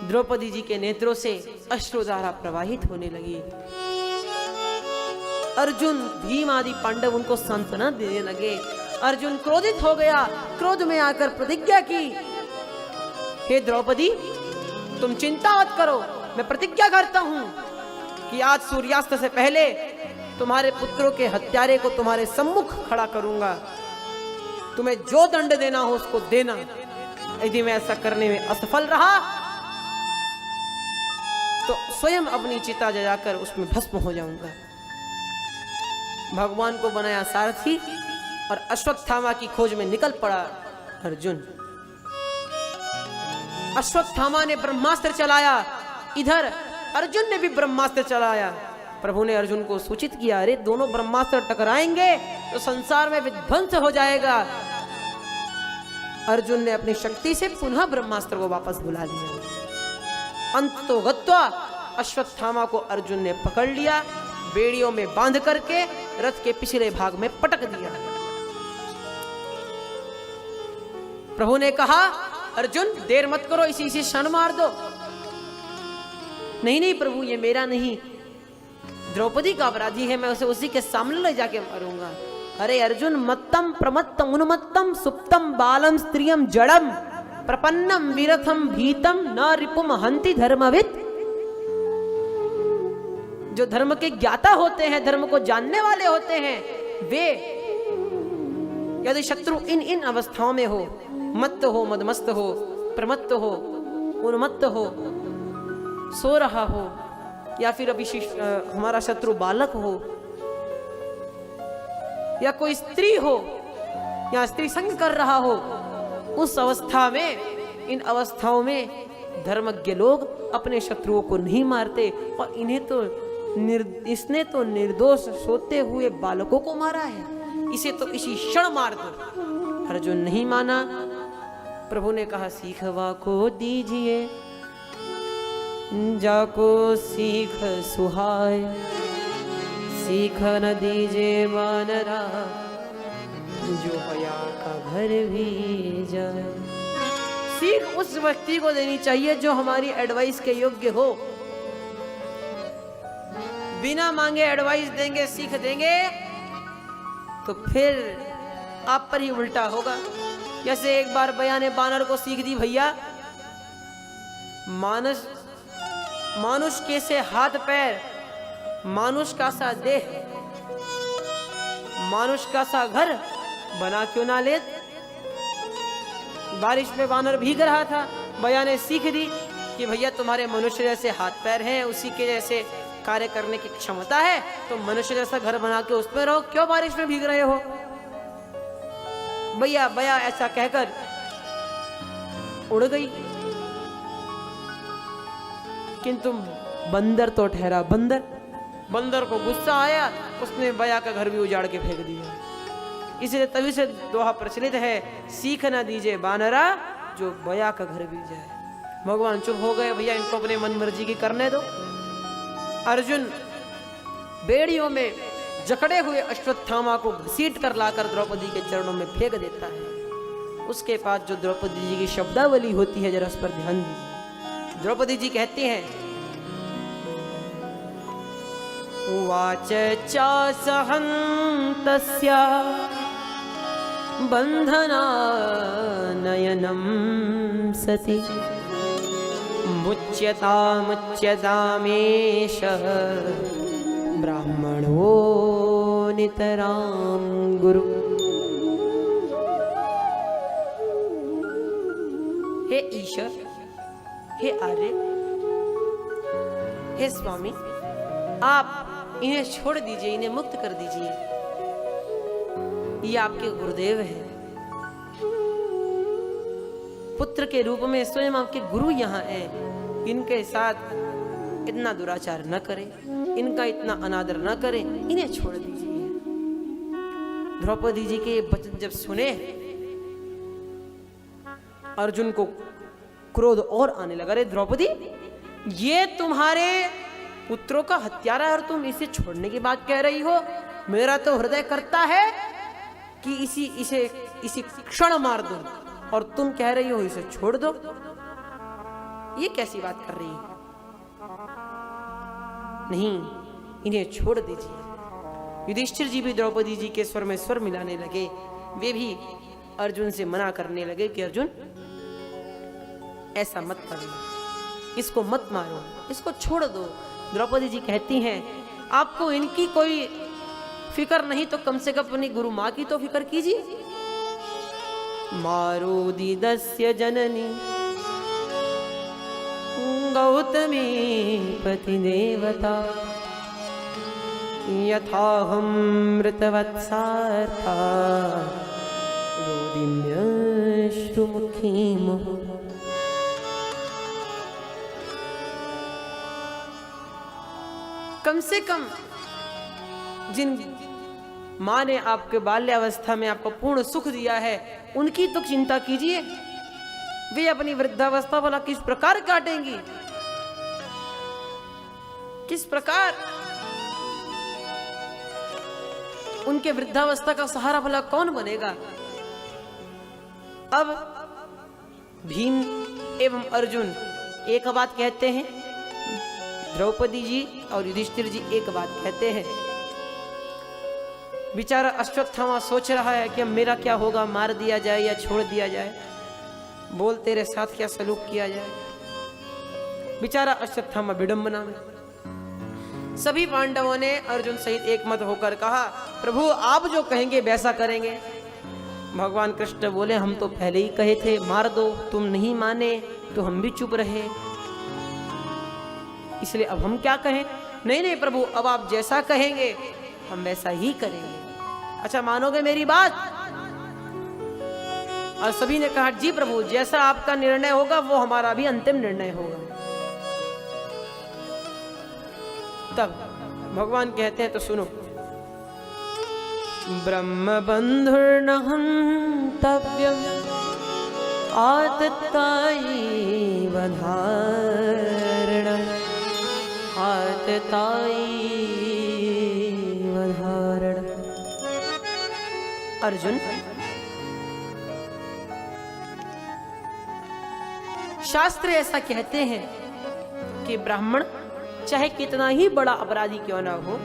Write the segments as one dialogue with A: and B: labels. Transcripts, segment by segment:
A: द्रौपदी जी के नेत्रों से अश्रुधारा प्रवाहित होने लगी। अर्जुन, भीम आदि पांडव उनको सांत्वना देने लगे। अर्जुन क्रोधित हो गया, क्रोध में आकर प्रतिज्ञा की, हे द्रौपदी, तुम चिंता मत करो, मैं प्रतिज्ञा करता हूं कि आज सूर्यास्त से पहले तुम्हारे पुत्रों के हत्यारे को तुम्हारे सम्मुख खड़ा करूंगा। तुम्हें जो दंड देना हो उसको देना। यदि मैं ऐसा करने में असफल रहा तो स्वयं अपनी चिता जलाकर उसमें भस्म हो जाऊंगा। भगवान को बनाया सारथी और अश्वत्थामा की खोज में निकल पड़ा अर्जुन। अश्वत्थामा ने ब्रह्मास्त्र चलाया, इधर अर्जुन ने भी ब्रह्मास्त्र चलाया। प्रभु ने अर्जुन को सूचित किया, अरे दोनों ब्रह्मास्त्र टकराएंगे तो संसार में विध्वंस हो जाएगा। अर्जुन ने अपनी शक्ति से पुनः ब्रह्मास्त्र को वापस बुला लिया। अंत तो गत्वा अश्वत्थामा को अर्जुन ने पकड़ लिया, बेड़ियों में बांध करके रथ के पिछले भाग में पटक दिया। प्रभु ने कहा, अर्जुन देर मत करो, इसी से क्षण मार दो। नहीं नहीं प्रभु, ये मेरा नहीं, द्रौपदी का अपराधी है, मैं उसे उसी के सामने ले जाके मारूंगा। अरे अर्जुन, मत्तम प्रमत्तम उन्मत्तम सुप्तम बालम स्त्रियम जड़म प्रपन्नम विरथम भीतम न रिपुम हंति धर्मविद। जो धर्म के ज्ञाता होते हैं, धर्म को जानने वाले होते हैं, वे यदि शत्रु इन इन अवस्थाओं में हो, मत्त हो, मदमस्त हो, प्रमत्त हो, उन्मत्त हो, सो रहा हो, या फिर अभी हमारा शत्रु बालक हो, या कोई स्त्री हो, या स्त्री संग कर रहा हो, उस अवस्था में, इन अवस्थाओं में धर्मज्ञ लोग अपने शत्रुओं को नहीं मारते। और इसने तो निर्दोष सोते हुए बालकों को मारा है, इसे तो इसी क्षण मार दो। अर्जुन नहीं माना। प्रभु ने कहा, सीखवा को दीजिए जाको सीख सुहाय, सीख न दीजिए मानरा जो हया का घर भी जाए। सीख उस व्यक्ति को देनी चाहिए जो हमारी एडवाइस के योग्य हो। बिना मांगे एडवाइस देंगे, सीख देंगे, तो फिर आप पर ही उल्टा होगा। जैसे एक बार बया ने बानर को सीख दी, भैया मानुष के से हाथ पैर, मानुष का सा देह, मानुष का सा घर बना क्यों ना ले। बारिश में बानर भीग रहा था, बया ने सीख दी कि भैया तुम्हारे मनुष्य जैसे हाथ पैर हैं, उसी के जैसे कार्य करने की क्षमता है, तो मनुष्य जैसा घर बना के उस पर रहो, क्यों बारिश में भीग रहे हो। भैया बया ऐसा कहकर उड़ गई। किंतु बंदर तो ठहरा बंदर को गुस्सा आया, उसने बया का घर भी उजाड़ के फेंक दिया। इसलिए तभी से दोहा प्रचलित है, सीख ना दीजिए बानरा जो बया का घर भी जाए। भगवान चुप हो गए, भैया इनको अपने मन मर्जी की करने दो। अर्जुन बेड़ियों में जकड़े हुए अश्वत्थामा को घसीट कर लाकर द्रौपदी के चरणों में फेंक देता है। उसके बाद जो द्रौपदी जी की शब्दावली होती है, जरा उस पर ध्यान दीजिए। द्रौपदी जी कहती हैं, उवाच च सहन्तस्या बन्धना नयनं सति मुच्यतामेषः ब्राह्मणो नितरां गुरु। हे ईश्वर, हे आर्य, हे स्वामी, आप इन्हें छोड़ दीजिए, इन्हें मुक्त कर दीजिए। ये आपके गुरुदेव हैं, पुत्र के रूप में स्वयं आपके गुरु यहाँ हैं। इनके साथ इतना दुराचार न करें, इनका इतना अनादर न करें, इन्हें छोड़ दीजिए। द्रौपदी जी के वचन जब सुने, अर्जुन को क्रोध और आने लगा। अरे द्रौपदी, ये तुम्हारे पुत्रों का हत्यारा है और तुम इसे छोड़ने की बात कह रही हो। मेरा तो हृदय करता है कि इसी क्षण मार दो, और तुम कह रही हो इसे छोड़ दो। ये कैसी बात कर रही है? नहीं, इन्हें छोड़ दीजिए। युधिष्ठिर जी भी द्रौपदी जी के स्वर में स्वर मिलाने लगे। वे भी अर्जुन से मना करने लगे कि अर्जुन ऐसा मत करो, इसको मत मारो, इसको छोड़ दो। द्रौपदी जी कहती हैं आपको इनकी कोई फिक्र नहीं तो कम से कम अपनी गुरु माँ की तो फिक्र कीजिए। मारो दीदस्य जननी गौतमी पति देवता यथाहं मृतवत्सार्था रोदिम्यश्रुमुखीं। कम से कम जिन माँ ने आपके बाल्यावस्था में आपको पूर्ण सुख दिया है उनकी तो चिंता कीजिए। वे अपनी वृद्धावस्था भला किस प्रकार काटेंगी, किस प्रकार उनके वृद्धावस्था का सहारा भला कौन बनेगा। अब भीम एवं अर्जुन एक बात कहते हैं, द्रौपदी जी और युधिष्ठिर जी एक बात कहते हैं। बेचारा अश्वत्थामा सोच रहा है कि अब मेरा क्या होगा, मार दिया जाए या छोड़ दिया जाए, बोल तेरे साथ क्या सलूक किया जाए। बेचारा अश्वत्थामा विडंबना में। सभी पांडवों ने अर्जुन सहित एक मत होकर कहा प्रभु आप जो कहेंगे वैसा करेंगे। भगवान कृष्ण बोले हम तो पहले ही कहे थे मार दो, तुम नहीं माने तो हम भी चुप रहे, इसलिए अब हम क्या कहें। नहीं नहीं प्रभु अब आप जैसा कहेंगे हम वैसा ही करेंगे। अच्छा मानोगे मेरी बात? और सभी ने कहा जी प्रभु जैसा आपका निर्णय होगा वो हमारा भी अंतिम निर्णय होगा। तब भगवान कहते हैं तो सुनो, ब्रह्म बंधुर्न हन्तव्यम् आततायी वधारणम् आततायी वधारणम्। अर्जुन शास्त्र ऐसा कहते हैं कि ब्राह्मण चाहे कितना ही बड़ा अपराधी क्यों ना हो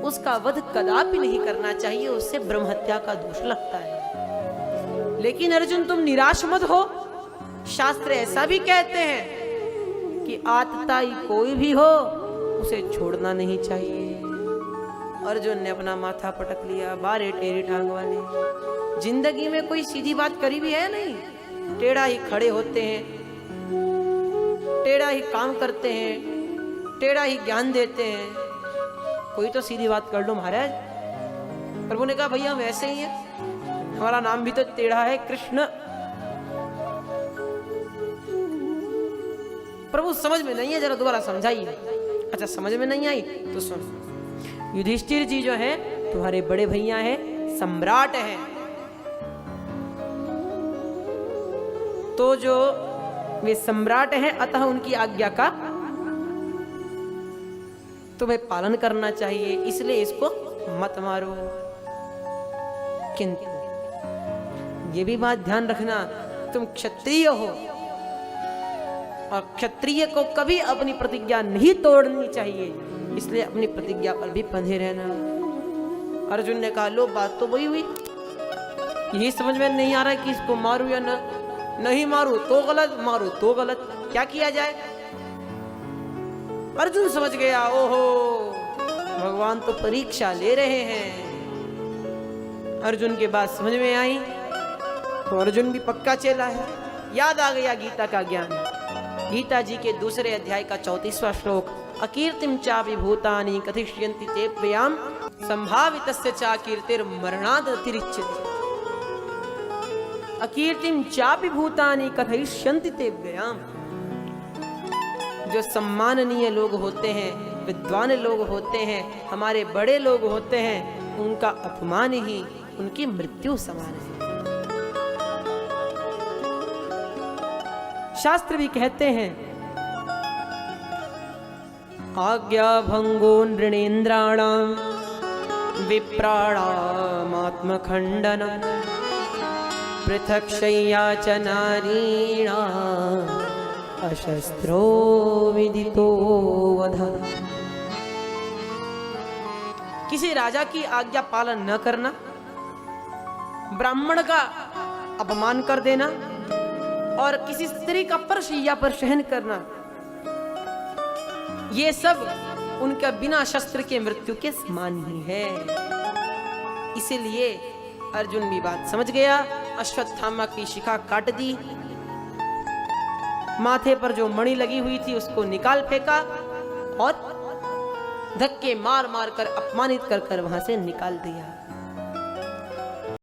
A: उसका वध कदापि नहीं करना चाहिए, उससे ब्रह्म हत्या का दोष लगता है। लेकिन अर्जुन तुम निराश मत हो, शास्त्र ऐसा भी कहते हैं कि आतताई कोई भी हो उसे छोड़ना नहीं चाहिए। अर्जुन ने अपना माथा पटक लिया, बारे टेढ़ी टांग वाले। जिंदगी में कोई सीधी बात करी भी है नहीं, टेढ़ा ही खड़े होते हैं, टेढ़ा ही काम करते हैं, टेढ़ा ही ज्ञान देते हैं। कोई तो सीधी बात कर लो महाराज। प्रभु ने कहा भैया हम ऐसे ही हैं, हमारा नाम भी तो टेढ़ा है कृष्ण। प्रभु समझ में नहीं है, जरा दोबारा समझाइए। अच्छा समझ में नहीं आई तो सुन, युधिष्ठिर जी जो है तुम्हारे बड़े भैया हैं, सम्राट हैं, तो जो वे सम्राट हैं अतः उनकी आज्ञा का तुम्हें पालन करना चाहिए, इसलिए इसको मत मारो। किंतु ये भी बात ध्यान रखना तुम क्षत्रिय हो और क्षत्रिय को कभी अपनी प्रतिज्ञा नहीं तोड़नी चाहिए, इसलिए अपनी प्रतिज्ञा पर भी बंधे रहना। अर्जुन ने कहा लो बात तो वही हुई, यही समझ में नहीं आ रहा है कि इसको मारू या ना, नहीं मारू तो गलत, मारू तो गलत, क्या किया जाए। अर्जुन समझ गया ओहो भगवान तो परीक्षा ले रहे हैं। अर्जुन की बात समझ में आई तो अर्जुन भी पक्का चेला है। याद आ गया गीता का ज्ञान। गीता जी के दूसरे अध्याय का 34वां श्लोक, अकीर्तिम चापि भूतानि कथिष्यन्ति ते व्ययाम संभावितस्य चा कीर्तिर्मरणाद अतिरिच्यते। अकीर्तिम चापि भूतानि कथिष्यन्ति ते व्ययाम। जो सम्माननीय लोग होते हैं, विद्वान लोग होते हैं, हमारे बड़े लोग होते हैं, उनका अपमान ही उनकी मृत्यु समान है। शास्त्र भी कहते हैं आज्ञा भंगो नृणेन्द्राणाम विप्राणाम आत्मखंडनम पृथक शय्या च नारीणाम अशस्त्रो विदितो वधा। किसी राजा की आज्ञा पालन न करना, ब्राह्मण का अपमान कर देना और किसी स्त्री का परशैया पर शयन करना, ये सब उनका बिना शस्त्र के मृत्यु के समान ही है। इसीलिए अर्जुन भी बात समझ गया, अश्वत्थामा की शिखा काट दी, माथे पर जो मणि लगी हुई थी उसको निकाल फेंका और धक्के मार मार कर अपमानित कर वहां से निकाल दिया।